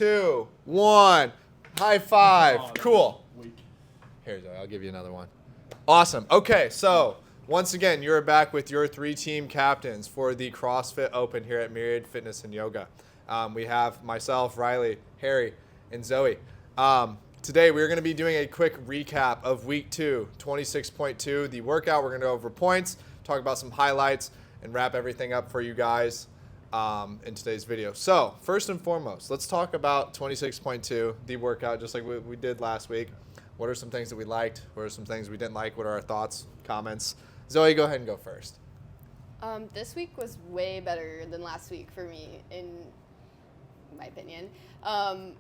2, 1. High five. Oh, Cool. weak. Here, Zoe, I'll give you another one. Awesome. Okay, so once again, you're back with your 3-team captains for the CrossFit Open here at Myriad Fitness and Yoga. We have myself, Riley, Harry, and Zoe. Today, we're going to be doing a quick recap of week 2, 26.2, the workout. We're going to go over points, talk about some highlights, and wrap everything up for you guys in today's video. So, first and foremost, let's talk about 26.2, the workout, just like we did last week. What are some things that we liked? What are some things we didn't like? What are our thoughts, comments? Zoe, go ahead and go first. This week was way better than last week for me, in my opinion.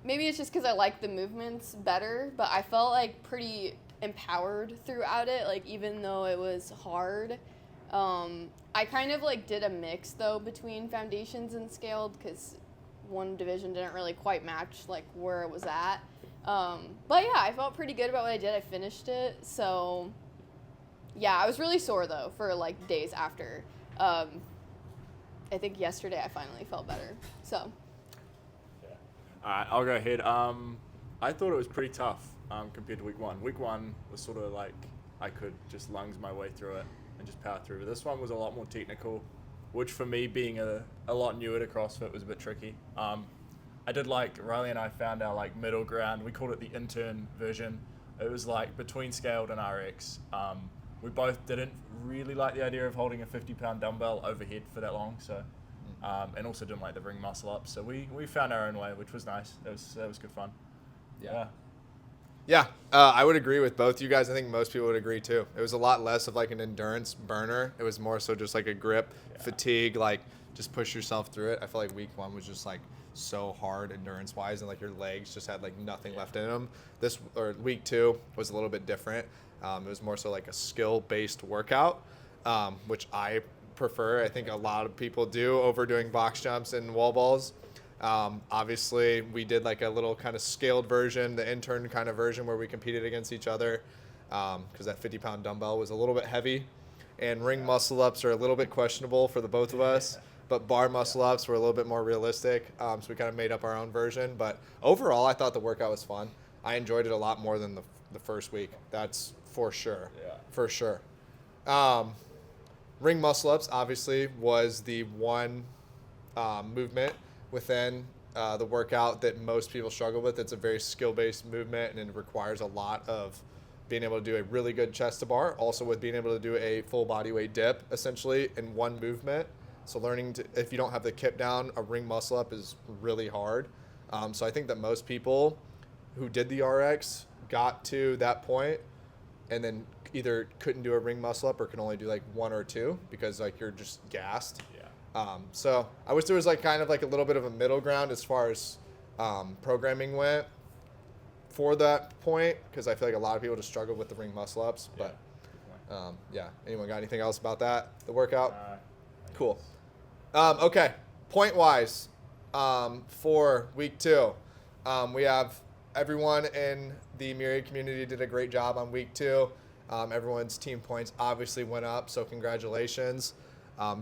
Maybe it's just because I like the movements better, but I felt like pretty empowered throughout it, like even though it was hard. I kind of like did a mix though between foundations and scaled because one division didn't really quite match like where it was at. But yeah, I felt pretty good about what I did. I finished it. So yeah, I was really sore though for like days after. I think yesterday I finally felt better. So. Yeah. All right, I'll go ahead. I thought it was pretty tough compared to week 1. Week 1 was sort of like I could just lunge my way through it and just power through. But this one was a lot more technical, which for me being a lot newer to CrossFit was a bit tricky. I did like Riley and I found our like middle ground. We called it the intern version. It was like between scaled and RX. We both didn't really like the idea of holding a 50-pound dumbbell overhead for that long, so and also didn't like the ring muscle up. So we found our own way, which was nice. That was good fun. Yeah, I would agree with both you guys. I think most people would agree too. It was a lot less of like an endurance burner. It was more so just like a grip, fatigue, like just push yourself through it. I feel like week 1 was just like so hard endurance wise, and like your legs just had like nothing left in them. Week 2 was a little bit different. It was more so like a skill based workout, which I prefer. I think a lot of people do over doing box jumps and wall balls. Obviously we did like a little kind of scaled version, the intern kind of version where we competed against each other, because that 50-pound dumbbell was a little bit heavy, and ring muscle ups are a little bit questionable for the both of us, but bar muscle ups were a little bit more realistic. So we kind of made up our own version, but overall I thought the workout was fun. I enjoyed it a lot more than the first week. That's for sure. For sure. Ring muscle ups obviously was the one movement within the workout that most people struggle with. It's a very skill-based movement, and it requires a lot of being able to do a really good chest to bar, also with being able to do a full body weight dip essentially in one movement. So learning to, if you don't have the kip down, a ring muscle up is really hard. So I think that most people who did the RX got to that point and then either couldn't do a ring muscle up or can only do like 1 or 2 because like you're just gassed. So I wish there was like kind of like a little bit of a middle ground as far as programming went for that point, because I feel like a lot of people just struggle with the ring muscle ups. But anyone got anything else about that, the workout? Cool. Okay, point wise for week 2, we have everyone in the Myriad community did a great job on week 2. Everyone's team points obviously went up, so congratulations.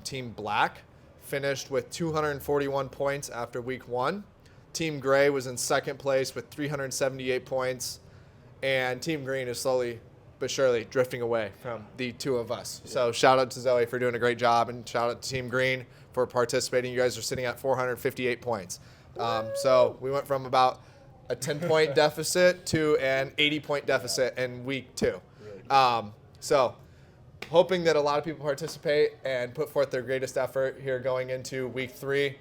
Team Black finished with 241 points after week 1. Team Gray was in second place with 378 points. And Team Green is slowly but surely drifting away from the two of us. So shout out to Zoe for doing a great job, and shout out to Team Green for participating. You guys are sitting at 458 points. So we went from about a 10-point deficit to an 80-point deficit in week 2. So hoping that a lot of people participate and put forth their greatest effort here going into week 3.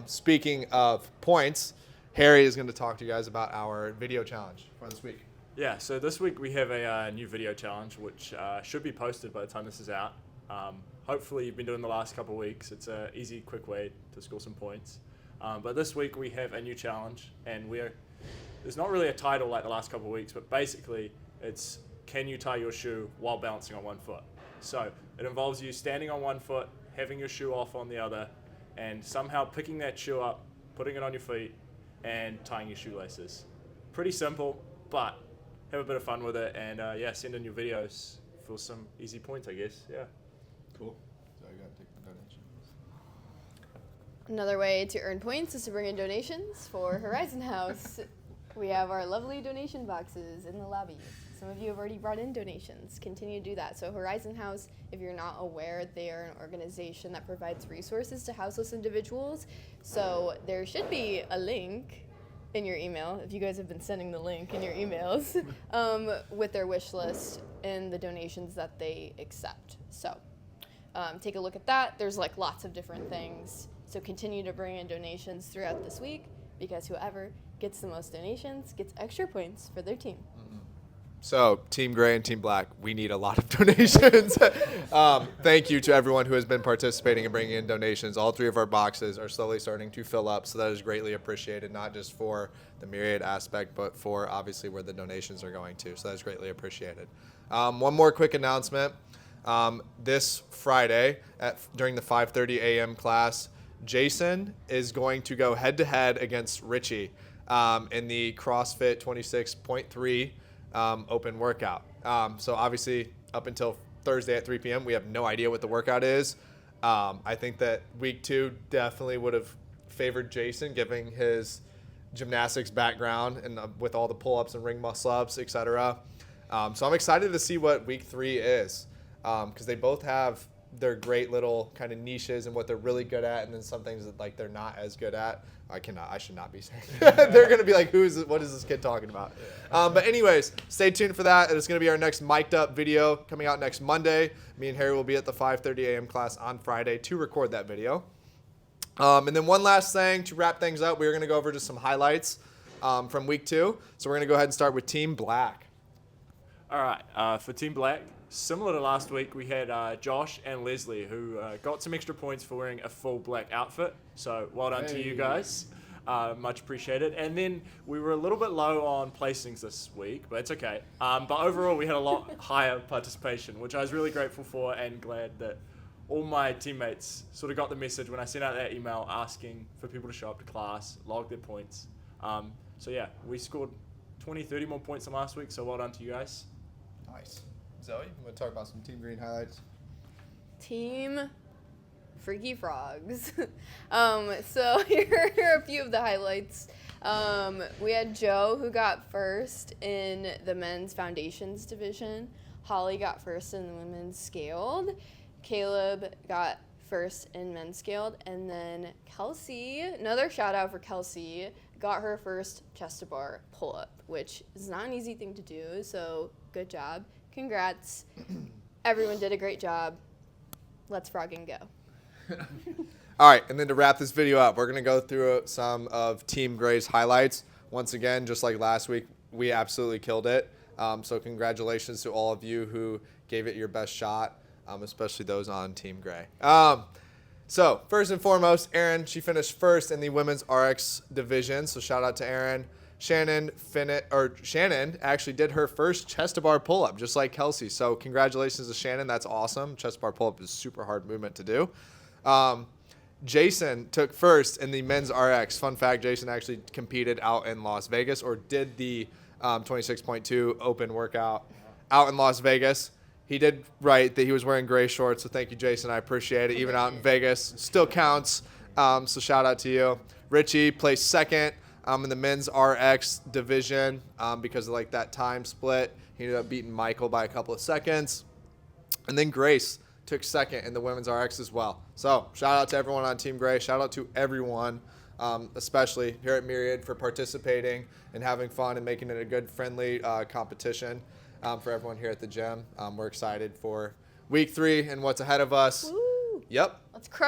Speaking of points, Harry is going to talk to you guys about our video challenge for this week. Yeah, so this week we have a new video challenge which should be posted by the time this is out. Hopefully you've been doing the last couple of weeks. It's an easy, quick way to score some points. But this week we have a new challenge, and there's not really a title like the last couple of weeks, but basically it's can you tie your shoe while balancing on one foot. So it involves you standing on one foot, having your shoe off on the other, and somehow picking that shoe up, putting it on your feet, and tying your shoelaces. Pretty simple, but have a bit of fun with it, and send in your videos for some easy points, I guess. Yeah. Cool. So I got to take the Another way to earn points is to bring in donations for Horizon House. We have our lovely donation boxes in the lobby. Some of you have already brought in donations. Continue to do that. So Horizon House, if you're not aware, they are an organization that provides resources to houseless individuals. So there should be a link in your email, if you guys have been sending the link in your emails, with their wish list and the donations that they accept. So take a look at that. There's like lots of different things. So continue to bring in donations throughout this week, because whoever gets the most donations gets extra points for their team. So Team Gray and Team Black, we need a lot of donations. Thank you to everyone who has been participating and bringing in donations. All 3 of our boxes are slowly starting to fill up, so that is greatly appreciated, not just for the Myriad aspect, but for obviously where the donations are going to. So that is greatly appreciated. One more quick announcement. This Friday during the 5:30 a.m. class, Jason is going to go head-to-head against Richie in the CrossFit 26.3 open workout. So obviously up until Thursday at 3 p.m., we have no idea what the workout is. I think that week 2 definitely would have favored Jason, given his gymnastics background and with all the pull-ups and ring muscle-ups, etc. So I'm excited to see what week 3 is, because they both have their great little kind of niches and what they're really good at, and then some things that like they're not as good at. I should not be saying that. They're going to be like, what is this kid talking about? But anyways, stay tuned for that. It's going to be our next mic'd up video coming out next Monday. Me and Harry will be at the 5:30 a.m. class on Friday to record that video. And then one last thing to wrap things up, we're going to go over just some highlights from week 2. So we're going to go ahead and start with Team Black. All right, for Team Black, similar to last week, we had Josh and Leslie who got some extra points for wearing a full black outfit. So well done to you guys. Much appreciated. And then we were a little bit low on placings this week, but it's okay. But overall, we had a lot higher participation, which I was really grateful for and glad that all my teammates sort of got the message when I sent out that email asking for people to show up to class, log their points. So yeah, we scored 20, 30 more points than last week, so well done to you guys. Nice. Zoe, you want to talk about some Team Green highlights? Team Freaky Frogs. So here are a few of the highlights. We had Joe, who got first in the men's foundations division. Holly got first in the women's scaled. Caleb got first in men's scaled. And then Kelsey, another shout out for Kelsey, got her first chest to bar pull-up, which is not an easy thing to do, so good job. Congrats. Everyone did a great job. Let's frog and go. All right, and then to wrap this video up, we're going to go through some of Team Gray's highlights. Once again, just like last week, we absolutely killed it. So congratulations to all of you who gave it your best shot, especially those on Team Gray. So first and foremost, Erin, she finished first in the women's RX division, so shout out to Erin. Shannon actually did her first chest to bar pull-up, just like Kelsey. So congratulations to Shannon. That's awesome. Chest to bar pull-up is a super hard movement to do. Jason took first in the men's RX. Fun fact, Jason actually competed out in Las Vegas, or did the 26.2 open workout out in Las Vegas. He did right that he was wearing gray shorts, so thank you, Jason. I appreciate it. Even out in Vegas, still counts. So shout out to you. Richie placed second in the men's RX division because of like that time split. He ended up beating Michael by a couple of seconds. And then Grace took second in the women's RX as well. So shout out to everyone on Team Gray. Shout out to everyone, especially here at Myriad, for participating and having fun and making it a good, friendly competition for everyone here at the gym. We're excited for week 3 and what's ahead of us. Woo. Yep. Let's crush